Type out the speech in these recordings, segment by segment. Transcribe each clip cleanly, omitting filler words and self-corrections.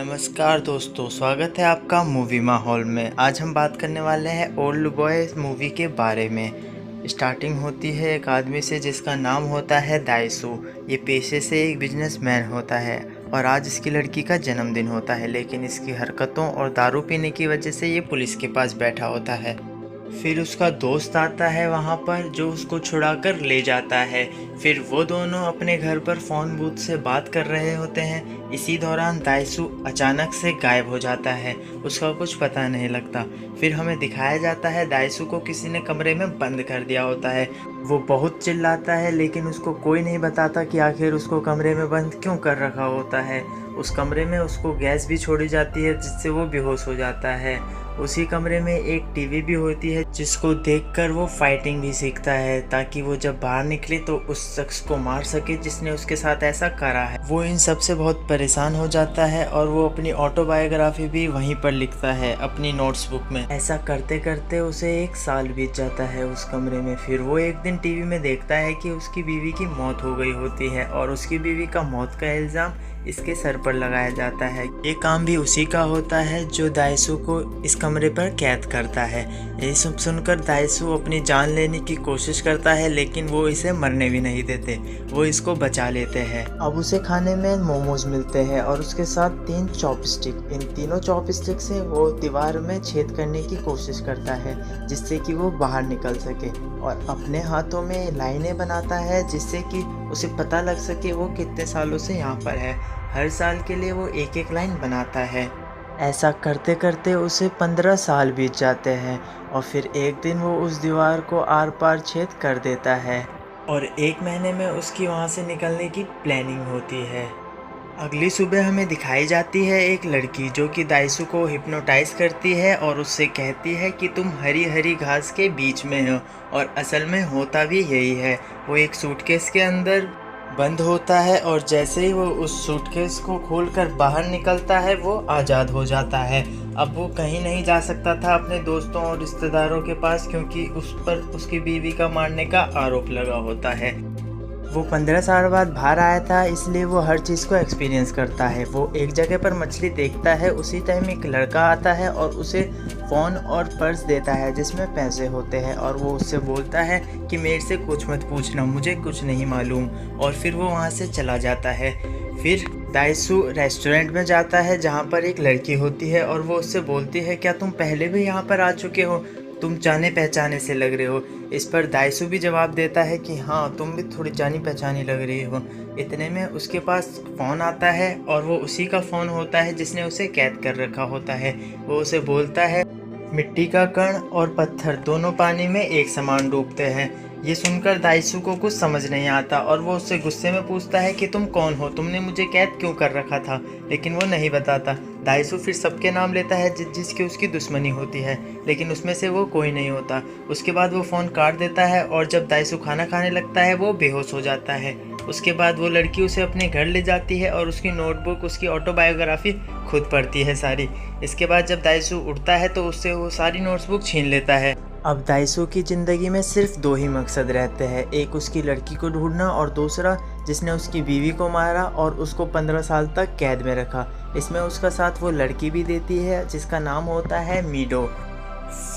नमस्कार दोस्तों, स्वागत है आपका मूवी माहौल में। आज हम बात करने वाले हैं ओल्ड बॉय मूवी के बारे में। स्टार्टिंग होती है एक आदमी से जिसका नाम होता है दाइसू। ये पेशे से एक बिजनेसमैन होता है और आज इसकी लड़की का जन्मदिन होता है, लेकिन इसकी हरकतों और दारू पीने की वजह से ये पुलिस के पास बैठा होता है। फिर उसका दोस्त आता है वहाँ पर जो उसको छुड़ाकर ले जाता है। फिर वो दोनों अपने घर पर फ़ोन बूथ से बात कर रहे होते हैं। इसी दौरान दाइसू अचानक से गायब हो जाता है, उसका कुछ पता नहीं लगता। फिर हमें दिखाया जाता है दाइसू को किसी ने कमरे में बंद कर दिया होता है। वो बहुत चिल्लाता है लेकिन उसको कोई नहीं बताता कि आखिर उसको कमरे में बंद क्यों कर रखा होता है। उस कमरे में उसको गैस भी छोड़ी जाती है जिससे वो बेहोश हो जाता है। उसी कमरे में एक टीवी भी होती है जिसको देखकर वो फाइटिंग भी सीखता है ताकि वो जब बाहर निकले तो उस शख्स को मार सके जिसने उसके साथ ऐसा करा है। वो इन सब से बहुत परेशान हो जाता है और वो अपनी ऑटोबायोग्राफी भी वहीं पर लिखता है अपनी नोट्स बुक में। ऐसा करते करते उसे 1 साल बीत जाता है उस कमरे में। फिर वो एक दिन टीवी में देखता है कि उसकी बीवी की मौत हो गई होती है और उसकी बीवी का मौत का इल्ज़ाम इसके सर पर लगाया जाता है। ये काम भी उसी का होता है जो दाइसू को इस कमरे पर कैद करता है। ये सब सुनकर दाइसू अपनी जान लेने की कोशिश करता है लेकिन वो इसे मरने भी नहीं देते, वो इसको बचा लेते हैं। अब उसे खाने में मोमोज मिलते हैं और उसके साथ 3 चॉपस्टिक। इन तीनों चॉपस्टिक से वो दीवार में छेद करने की कोशिश करता है जिससे कि वो बाहर निकल सके और अपने हाथों में लाइनें बनाता है जिससे कि उसे पता लग सके वो कितने सालों से यहाँ पर है। हर साल के लिए वो एक एक लाइन बनाता है। ऐसा करते करते उसे 15 साल बीत जाते हैं और फिर एक दिन वो उस दीवार को आर पार छेद कर देता है और 1 महीने में उसकी वहाँ से निकलने की प्लानिंग होती है। अगली सुबह हमें दिखाई जाती है एक लड़की जो कि दाइसू को हिप्नोटाइज करती है और उससे कहती है कि तुम हरी हरी घास के बीच में हो, और असल में होता भी यही है। वो एक सूटकेस के अंदर बंद होता है और जैसे ही वो उस सूटकेस को खोलकर बाहर निकलता है वो आज़ाद हो जाता है। अब वो कहीं नहीं जा सकता था अपने दोस्तों और रिश्तेदारों के पास क्योंकि उस पर उसकी बीवी का मारने का आरोप लगा होता है। वो 15 साल बाद बाहर आया था इसलिए वो हर चीज़ को एक्सपीरियंस करता है। वो एक जगह पर मछली देखता है, उसी टाइम एक लड़का आता है और उसे फ़ोन और पर्स देता है जिसमें पैसे होते हैं और वो उससे बोलता है कि मेरे से कुछ मत पूछना, मुझे कुछ नहीं मालूम, और फिर वो वहाँ से चला जाता है। फिर दाइसू रेस्टोरेंट में जाता है जहाँ पर एक लड़की होती है और वो उससे बोलती है क्या तुम पहले भी यहाँ पर आ चुके हो, तुम जाने पहचाने से लग रहे हो। इस पर दाइसू भी जवाब देता है कि हाँ तुम भी थोड़ी जानी पहचानी लग रही हो। इतने में उसके पास फ़ोन आता है और वो उसी का फ़ोन होता है जिसने उसे कैद कर रखा होता है। वो उसे बोलता है मिट्टी का कण और पत्थर दोनों पानी में एक समान डूबते हैं। ये सुनकर दाइसू को कुछ समझ नहीं आता और वो उससे गुस्से में पूछता है कि तुम कौन हो, तुमने मुझे कैद क्यों कर रखा था, लेकिन वो नहीं बताता। दाइसू फिर सबके नाम लेता है जिसकी उसकी दुश्मनी होती है, लेकिन उसमें से वो कोई नहीं होता। उसके बाद वो फ़ोन काट देता है और जब दाइसू खाना खाने लगता है वो बेहोश हो जाता है। उसके बाद वो लड़की उसे अपने घर ले जाती है और उसकी नोटबुक, उसकी ऑटोबायोग्राफी खुद पढ़ती है सारी। इसके बाद जब दाइसू उठता है तो उससे वो सारी नोटबुक छीन लेता है। अब दाइसू की ज़िंदगी में सिर्फ 2 ही मकसद रहते हैं, एक उसकी लड़की को ढूंढना और दूसरा जिसने उसकी बीवी को मारा और उसको 15 साल तक कैद में रखा। इसमें उसका साथ वो लड़की भी देती है जिसका नाम होता है मीडो।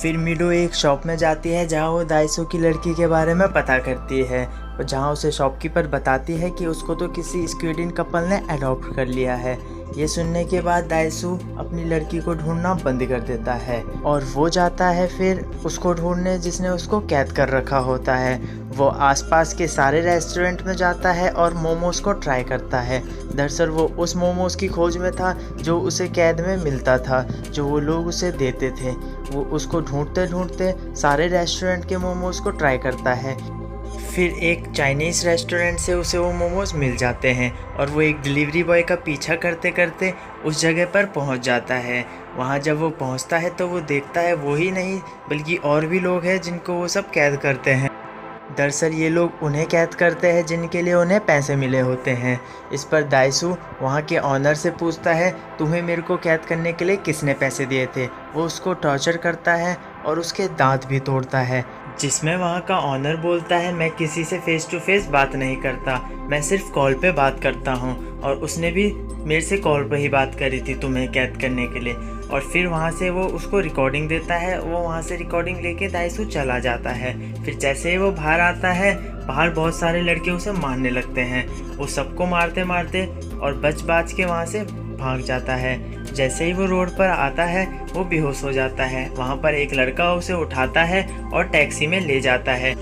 फिर मीडो एक शॉप में जाती है जहाँ वो दाइसू की लड़की के बारे में पता करती है, जहाँ उसे शॉपकीपर बताती है कि उसको तो किसी स्क्वीडियन कपल ने अडॉप्ट कर लिया है। ये सुनने के बाद दाइसू अपनी लड़की को ढूंढना बंद कर देता है और वो जाता है फिर उसको ढूंढने जिसने उसको कैद कर रखा होता है। वो आसपास के सारे रेस्टोरेंट में जाता है और मोमोज को ट्राई करता है। दरअसल वो उस मोमोज की खोज में था जो उसे कैद में मिलता था, जो वो लोग उसे देते थे। वो उसको ढूंढते ढूंढते सारे रेस्टोरेंट के मोमोज को ट्राई करता है। फिर एक चाइनीज़ रेस्टोरेंट से उसे वो मोमोज मिल जाते हैं और वो एक डिलीवरी बॉय का पीछा करते करते उस जगह पर पहुंच जाता है। वहां जब वो पहुंचता है तो वो देखता है वो ही नहीं बल्कि और भी लोग हैं जिनको वो सब कैद करते हैं। दरअसल ये लोग उन्हें कैद करते हैं जिनके लिए उन्हें पैसे मिले होते हैं। इस पर दाइसू वहाँ के ऑनर से पूछता है तुम्हें मेरे को कैद करने के लिए किसने पैसे दिए थे। वो उसको टॉर्चर करता है और उसके दांत भी तोड़ता है, जिसमें वहाँ का ऑनर बोलता है मैं किसी से फेस टू फेस बात नहीं करता, मैं सिर्फ कॉल पे बात करता हूँ, और उसने भी मेरे से कॉल पर ही बात करी थी तुम्हें कैद करने के लिए। और फिर वहाँ से वो उसको रिकॉर्डिंग देता है, वो वहाँ से रिकॉर्डिंग लेके दाइसू चला जाता है। फिर जैसे ही वो बाहर आता है, बाहर बहुत सारे लड़के उसे मारने लगते हैं, वो सबको मारते मारते और बच के वहाँ से भाग जाता है। जैसे ही वो रोड पर आता है वो बेहोश हो जाता है। वहाँ पर एक लड़का उसे उठाता है और टैक्सी में ले जाता है।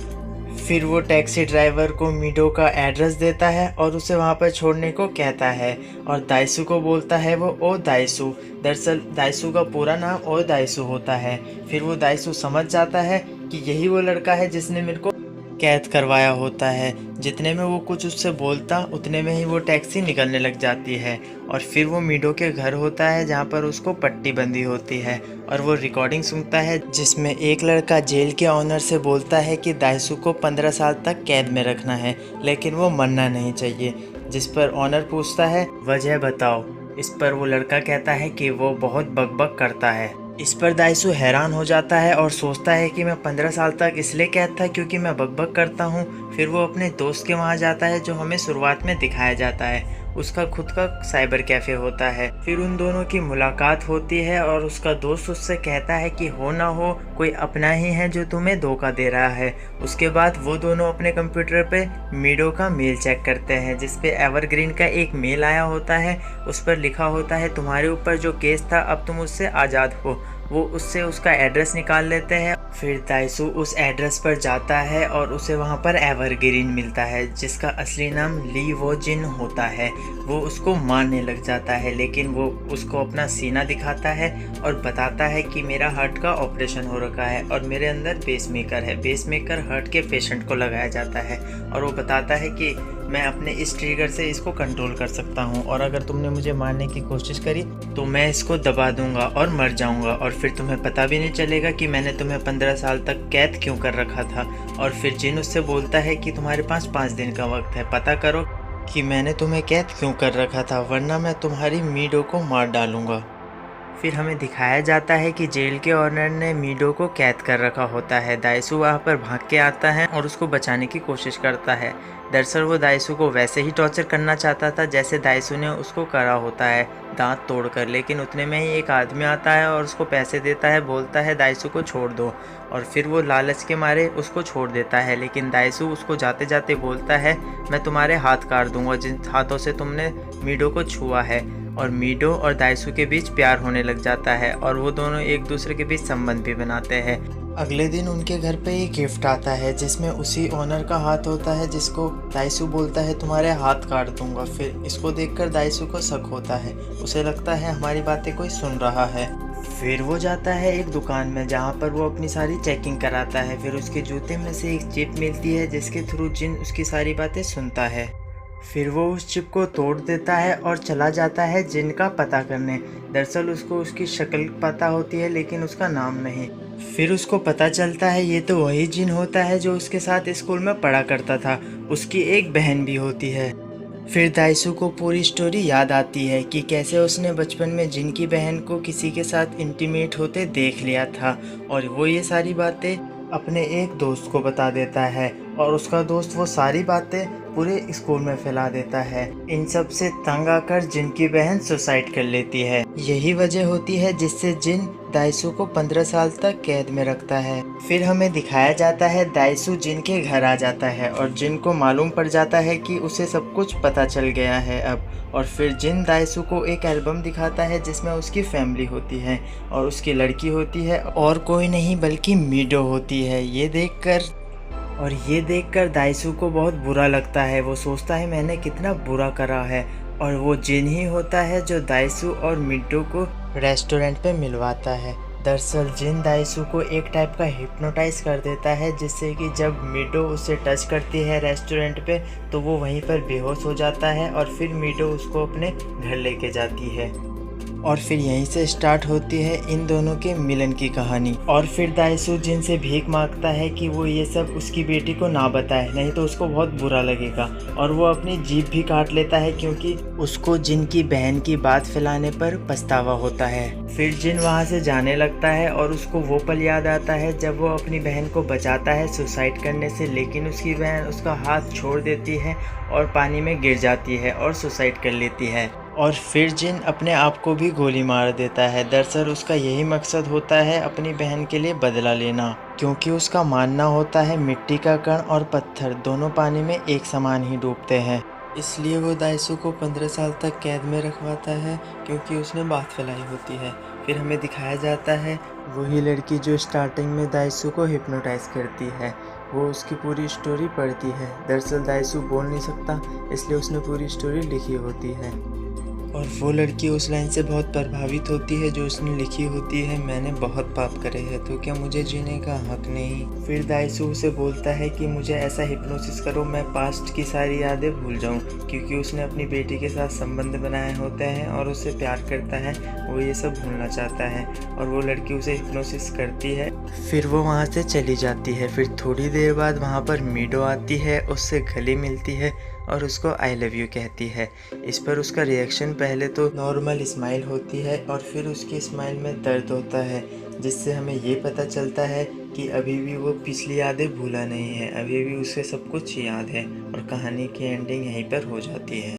फिर वो टैक्सी ड्राइवर को मीडो का एड्रेस देता है और उसे वहाँ पर छोड़ने को कहता है, और दाइसू को बोलता है वो ओ दाइसू। दरअसल दाइसू का पूरा नाम ओ दाइसू होता है। फिर वो दाइसू समझ जाता है कि यही वो लड़का है जिसने मेरे को कैद करवाया होता है। जितने में वो कुछ उससे बोलता उतने में ही वो टैक्सी निकलने लग जाती है, और फिर वो मीडो के घर होता है जहाँ पर उसको पट्टी बंधी होती है, और वो रिकॉर्डिंग सुनता है जिसमें एक लड़का जेल के ऑनर से बोलता है कि दाइसू को 15 साल तक कैद में रखना है, लेकिन वो मरना नहीं चाहिए। जिस पर ऑनर पूछता है वजह बताओ। इस पर वो लड़का कहता है कि वो बहुत बकबक करता है। इस पर दाइसू हैरान हो जाता है और सोचता है कि मैं 15 साल तक इसलिए कैद था क्योंकि मैं बकबक करता हूँ। फिर वो अपने दोस्त के वहाँ जाता है जो हमें शुरुआत में दिखाया जाता है। उसका खुद का साइबर कैफ़े होता है। फिर उन दोनों की मुलाकात होती है और उसका दोस्त उससे कहता है कि हो ना हो कोई अपना ही है जो तुम्हें धोखा दे रहा है। उसके बाद वो दोनों अपने कंप्यूटर पे मीडो का मेल चेक करते हैं, जिस पे एवरग्रीन का एक मेल आया होता है। उस पर लिखा होता है तुम्हारे ऊपर जो केस था अब तुम उससे आज़ाद हो। वो उससे उसका एड्रेस निकाल लेते हैं। फिर दाइसू उस एड्रेस पर जाता है और उसे वहाँ पर एवरग्रीन मिलता है जिसका असली नाम ली वो जिन होता है। वो उसको मारने लग जाता है, लेकिन वो उसको अपना सीना दिखाता है और बताता है कि मेरा हार्ट का ऑपरेशन हो रखा है और मेरे अंदर पेसमेकर है। पेसमेकर हार्ट के पेशेंट को लगाया जाता है, और वो बताता है कि मैं अपने इस ट्रिगर से इसको कंट्रोल कर सकता हूँ, और अगर तुमने मुझे मारने की कोशिश करी तो मैं इसको दबा दूंगा और मर जाऊंगा, और फिर तुम्हें पता भी नहीं चलेगा कि मैंने तुम्हें 15 साल तक कैद क्यों कर रखा था। और फिर जिन उससे बोलता है कि तुम्हारे पास 5 दिन का वक्त है, पता करो कि मैंने तुम्हें कैद क्यों कर रखा था, वरना मैं तुम्हारी मीडो को मार डालूंगा। फिर हमें दिखाया जाता है कि जेल के ऑनर ने मीडो को कैद कर रखा होता है। दाइसू वहाँ पर भाग के आता है और उसको बचाने की कोशिश करता है। दरअसल वो दाइसू को वैसे ही टॉर्चर करना चाहता था जैसे दाइसू ने उसको करा होता है, दांत तोड़कर। लेकिन उतने में ही एक आदमी आता है और उसको पैसे देता है, बोलता है दाइसू को छोड़ दो, और फिर वो लालच के मारे उसको छोड़ देता है। लेकिन दाइसू उसको जाते जाते बोलता है मैं तुम्हारे हाथ काट दूंगा जिन हाथों से तुमने मीडो को छुआ है। और मीडो और दाइसू के बीच प्यार होने लग जाता है और वो दोनों एक दूसरे के बीच संबंध भी बनाते हैं। अगले दिन उनके घर पे एक गिफ्ट आता है जिसमें उसी ओनर का हाथ होता है जिसको दाइसू बोलता है तुम्हारे हाथ काट दूंगा। फिर इसको देखकर दाइसू को शक होता है, उसे लगता है हमारी बातें कोई सुन रहा है। फिर वो जाता है एक दुकान में जहाँ पर वो अपनी सारी चेकिंग कराता है। फिर उसके जूते में से एक चिप मिलती है जिसके थ्रू जिन उसकी सारी बातें सुनता है। फिर वो उस चिप को तोड़ देता है और चला जाता है जिन का पता करने। दरअसल उसको उसकी शक्ल पता होती है लेकिन उसका नाम नहीं। फिर उसको पता चलता है ये तो वही जिन होता है जो उसके साथ स्कूल में पढ़ा करता था। उसकी एक बहन भी होती है। फिर दाइसू को पूरी स्टोरी याद आती है कि कैसे उसने बचपन में जिन की बहन को किसी के साथ इंटीमेट होते देख लिया था, और वो ये सारी बातें अपने एक दोस्त को बता देता है, और उसका दोस्त वो सारी बातें पूरे स्कूल में फैला देता है। इन सब से तंग आकर जिन की बहन सुसाइड कर लेती है। यही वजह होती है जिससे जिन दाइसू को 15 साल तक कैद में रखता है। फिर हमें दिखाया जाता है दाइसू जिन के घर आ जाता है और जिन को मालूम पड़ जाता है कि उसे सब कुछ पता चल गया है अब। और फिर जिन दाइसू को एक एल्बम दिखाता है जिसमें उसकी फैमिली होती है और उसकी लड़की होती है, और कोई नहीं बल्कि मीडो होती है। ये देखकर दाइसू को बहुत बुरा लगता है। वो सोचता है मैंने कितना बुरा करा है, और वो जिन ही होता है जो दाइसू और मीडो को रेस्टोरेंट पे मिलवाता है। दरअसल जिन दाइसू को एक टाइप का हिप्नोटाइज कर देता है जिससे कि जब मीडो उसे टच करती है रेस्टोरेंट पे तो वो वहीं पर बेहोश हो जाता है, और फिर मीडो उसको अपने घर लेके जाती है। और फिर यहीं से स्टार्ट होती है इन दोनों के मिलन की कहानी। और फिर दाइसू जिन से भीख मांगता है कि वो ये सब उसकी बेटी को ना बताए, नहीं तो उसको बहुत बुरा लगेगा, और वो अपनी जीभ भी काट लेता है क्योंकि उसको जिन की बहन की बात फैलाने पर पछतावा होता है। फिर जिन वहाँ से जाने लगता है और उसको वो पल याद आता है जब वो अपनी बहन को बचाता है सुसाइड करने से, लेकिन उसकी बहन उसका हाथ छोड़ देती है और पानी में गिर जाती है और सुसाइड कर लेती है। और फिर जिन अपने आप को भी गोली मार देता है। दरअसल उसका यही मकसद होता है अपनी बहन के लिए बदला लेना, क्योंकि उसका मानना होता है मिट्टी का कण और पत्थर दोनों पानी में एक समान ही डूबते हैं। इसलिए वो दाइसू को 15 साल तक कैद में रखवाता है क्योंकि उसने बात फैलाई होती है। फिर हमें दिखाया जाता है वही लड़की जो स्टार्टिंग में दाइसू को हिप्नोटाइज करती है, वो उसकी पूरी स्टोरी पढ़ती है। दरअसल दाइसू बोल नहीं सकता, इसलिए उसने पूरी स्टोरी लिखी होती है और वो लड़की उस लाइन से बहुत प्रभावित होती है जो उसने लिखी होती है, मैंने बहुत पाप करे हैं तो क्या मुझे जीने का हक नहीं। फिर दाइसू उसे बोलता है कि मुझे ऐसा हिप्नोसिस करो मैं पास्ट की सारी यादें भूल जाऊं, क्योंकि उसने अपनी बेटी के साथ संबंध बनाए होते हैं और उससे प्यार करता है, वो ये सब भूलना चाहता है। और वो लड़की उसे हिप्नोसिस करती है, फिर वो वहाँ से चली जाती है। फिर थोड़ी देर बाद वहाँ पर मीडो आती है, उससे गले मिलती है और उसको आई लव यू कहती है। इस पर उसका रिएक्शन पहले तो नॉर्मल स्माइल होती है और फिर उसकी स्माइल में दर्द होता है, जिससे हमें ये पता चलता है कि अभी भी वो पिछली यादें भूला नहीं है, अभी भी उसे सब कुछ याद है। और कहानी की एंडिंग यहीं पर हो जाती है।